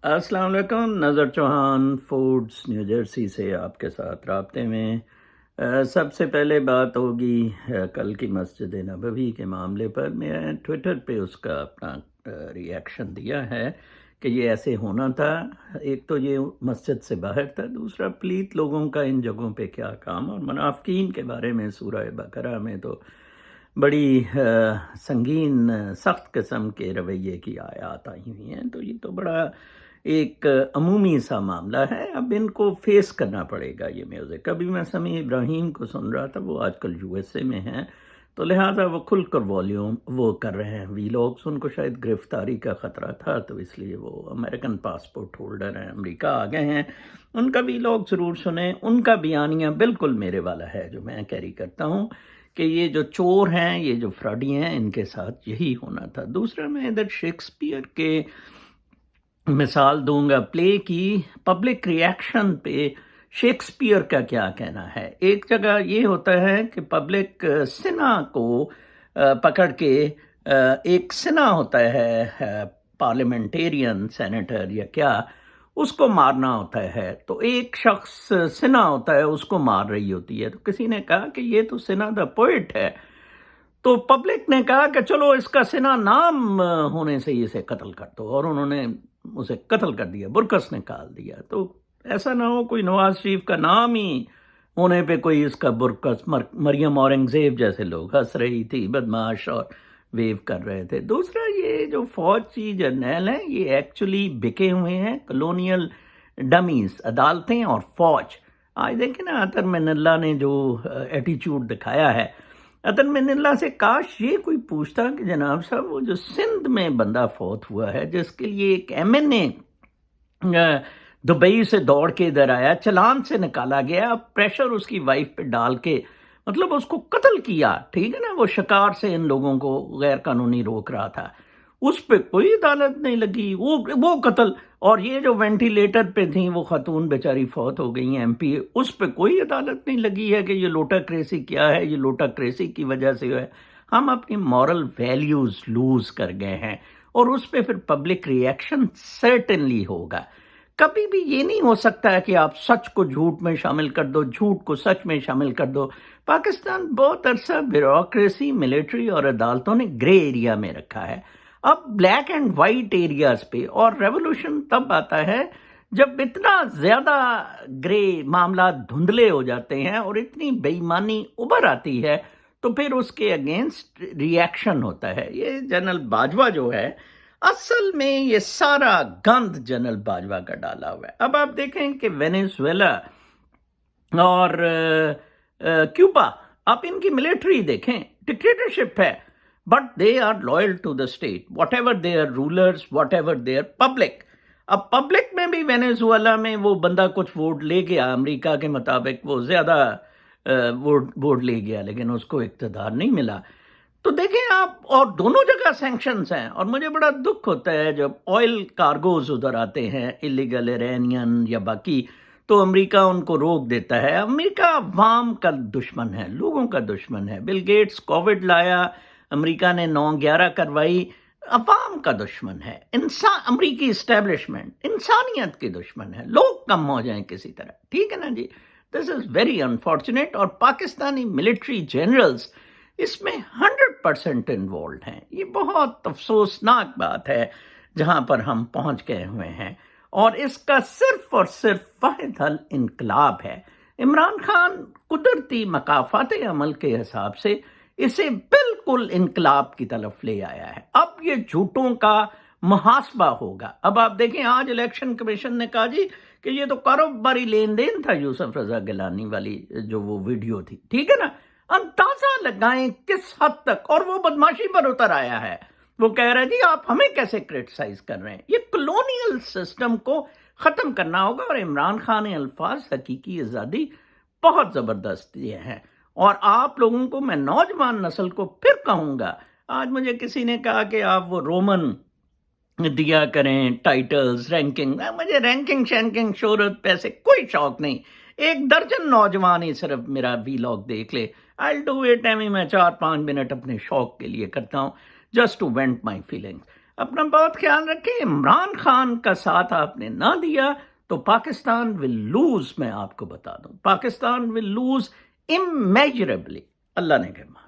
السلام علیکم، نظر چوہان فوڈز نیو جرسی سے آپ کے ساتھ رابطے میں۔ سب سے پہلے بات ہوگی کل کی مسجد نبوی کے معاملے پر۔ میں ٹویٹر پہ اس کا اپنا ری ایکشن دیا ہے کہ یہ ایسے ہونا تھا۔ ایک تو یہ مسجد سے باہر تھا، دوسرا پلیت لوگوں کا ان جگہوں پہ کیا کام، اور منافقین کے بارے میں سورہ بقرہ میں تو بڑی سنگین سخت قسم کے رویے کی آیات آئی ہوئی ہیں، تو یہ تو بڑا ایک عمومی سا معاملہ ہے۔ اب ان کو فیس کرنا پڑے گا یہ میوزک۔ ابھی میں سمیع ابراہیم کو سن رہا تھا، وہ آج کل یو ایس اے میں ہیں، تو لہٰذا وہ کھل کر والیوم وہ کر رہے ہیں وی لاگس۔ ان کو شاید گرفتاری کا خطرہ تھا، تو اس لیے وہ امریکن پاسپورٹ ہولڈر ہیں، امریکہ آ گئے ہیں۔ ان کا وی لاگ ضرور سنیں۔ ان کا بیانیہ بالکل میرے والا ہے جو میں کیری کرتا ہوں کہ یہ جو چور ہیں، یہ جو فراڈی ہیں، ان کے ساتھ یہی ہونا تھا۔ دوسرا میں ادھر شیکسپیئر کے مثال دوں گا پلے کی پبلک ری ایکشن پہ۔ شیکسپیئر کا کیا کہنا ہے؟ ایک جگہ یہ ہوتا ہے کہ پبلک سنا کو پکڑ کے، ایک سنا ہوتا ہے پارلیمنٹیرین سینیٹر یا کیا، اس کو مارنا ہوتا ہے، تو ایک شخص سنا ہوتا ہے، اس کو مار رہی ہوتی ہے، تو کسی نے کہا کہ یہ تو سنا دا پوئٹ ہے، تو پبلک نے کہا کہ چلو اس کا سنا نام ہونے سے اسے قتل کر دو، اور انہوں نے اسے قتل کر دیا، برکس نکال دیا۔ تو ایسا نہ ہو کوئی نواز شریف کا نام ہی ہونے پہ کوئی اس کا برکس، مریم اورنگزیب جیسے لوگ ہنس رہی تھی، بدمعاش، اور ویو کر رہے تھے۔ دوسرا یہ جو فوجی جرنیل ہیں، یہ ایکچولی بکے ہوئے ہیں، کلونیل ڈمیز، عدالتیں اور فوج۔ آج دیکھیں نا عطر من اللہ نے جو ایٹیچیوڈ دکھایا ہے، عطر من اللہ سے کاش یہ کوئی پوچھتا کہ جناب صاحب وہ جو سندھ میں بندہ فوت ہوا ہے، جس کے لیے ایک ایم این اے دبئی سے دوڑ کے ادھر آیا، چلان سے نکالا گیا، پریشر اس کی وائف پہ ڈال کے مطلب اس کو قتل کیا، ٹھیک ہے نا، وہ شکار سے ان لوگوں کو غیر قانونی روک رہا تھا، اس پہ کوئی عدالت نہیں لگی، وہ قتل۔ اور یہ جو وینٹیلیٹر پہ تھیں وہ خاتون بیچاری فوت ہو گئی ہیں، ایم پی، اس پہ کوئی عدالت نہیں لگی ہے کہ یہ لوٹا کریسی کیا ہے، یہ لوٹا کریسی کی وجہ سے ہے۔ ہم اپنی مورل ویلیوز لوز کر گئے ہیں، اور اس پہ پھر پبلک ری ایکشن سرٹنلی ہوگا۔ کبھی بھی یہ نہیں ہو سکتا ہے کہ آپ سچ کو جھوٹ میں شامل کر دو، جھوٹ کو سچ میں شامل کر دو۔ پاکستان بہت عرصہ بیوروکریسی، ملٹری اور عدالتوں نے گرے ایریا میں رکھا ہے۔ اب بلیک اینڈ وائٹ ایریاز پہ، اور ریولوشن تب آتا ہے جب اتنا زیادہ گرے معاملات دھندلے ہو جاتے ہیں اور اتنی بے ایمانی ابھر آتی ہے، تو پھر اس کے اگینسٹ ری ایکشن ہوتا ہے۔ یہ جنرل باجوہ جو ہے، اصل میں یہ سارا گند جنرل باجوہ کا ڈالا ہوا ہے۔ اب آپ دیکھیں کہ وینیزویلا اور کیوبا، آپ ان کی ملٹری دیکھیں، ڈکٹیٹرشپ ہے، but they are loyal to the state, whatever they are rulers, whatever they are public. اب پبلک میں بھی وینیزویلا میں وہ بندہ کچھ ووٹ لے گیا، امریکہ کے مطابق وہ زیادہ ووٹ لے گیا، لیکن اس کو اقتدار نہیں ملا۔ تو دیکھیں آپ، اور دونوں جگہ سینکشنز ہیں، اور مجھے بڑا دکھ ہوتا ہے جب آئل کارگوز ادھر آتے ہیں، ایلیگل ایرانین یا باقی، تو امریکہ ان کو روک دیتا ہے۔ امریکہ عوام کا دشمن ہے، لوگوں کا دشمن ہے۔ بل گیٹس کووڈ لایا، امریکہ نے 9/11 کروائی، عوام کا دشمن ہے۔ امریکی اسٹیبلشمنٹ انسانیت کے دشمن ہے۔ لوگ کم ہو جائیں کسی طرح، ٹھیک ہے نا جی۔ دس از ویری انفارچونیٹ، اور پاکستانی ملٹری جنرلز اس میں 100% انوالوڈ ہیں۔ یہ بہت افسوسناک بات ہے جہاں پر ہم پہنچ گئے ہوئے ہیں، اور اس کا صرف اور صرف واحد حل انقلاب ہے۔ عمران خان قدرتی مکافات عمل کے حساب سے اسے بالکل انقلاب کی طرف لے آیا ہے۔ اب یہ جھوٹوں کا محاسبہ ہوگا۔ اب آپ دیکھیں، آج الیکشن کمیشن نے کہا جی کہ یہ تو کاروباری لین دین تھا، یوسف رضا گیلانی والی جو وہ ویڈیو تھی، ٹھیک ہے نا۔ اندازہ لگائیں کس حد تک، اور وہ بدماشی پر اتر آیا ہے۔ وہ کہہ رہا ہے جی آپ ہمیں کیسے کرٹیسائز کر رہے ہیں۔ یہ کلونیل سسٹم کو ختم کرنا ہوگا، اور عمران خان نے الفاظ حقیقی آزادی بہت زبردست دیے ہیں۔ اور آپ لوگوں کو، میں نوجوان نسل کو پھر کہوں گا، آج مجھے کسی نے کہا کہ آپ وہ رومن دیا کریں، ٹائٹلز، رینکنگ۔ مجھے رینکنگ شینکنگ، شہرت، پیسے کوئی شوق نہیں۔ 1 درجن نوجوان ہی صرف میرا وی لاگ دیکھ لے، I'll do it۔ میں 4-5 منٹ اپنے شوق کے لیے کرتا ہوں، just to vent my feelings. اپنا بہت خیال رکھیں. عمران خان کا ساتھ آپ نے نہ دیا تو پاکستان ول لوز. میں آپ کو بتا دوں پاکستان ول لوز امیجریبلی. اللہ نے کہا.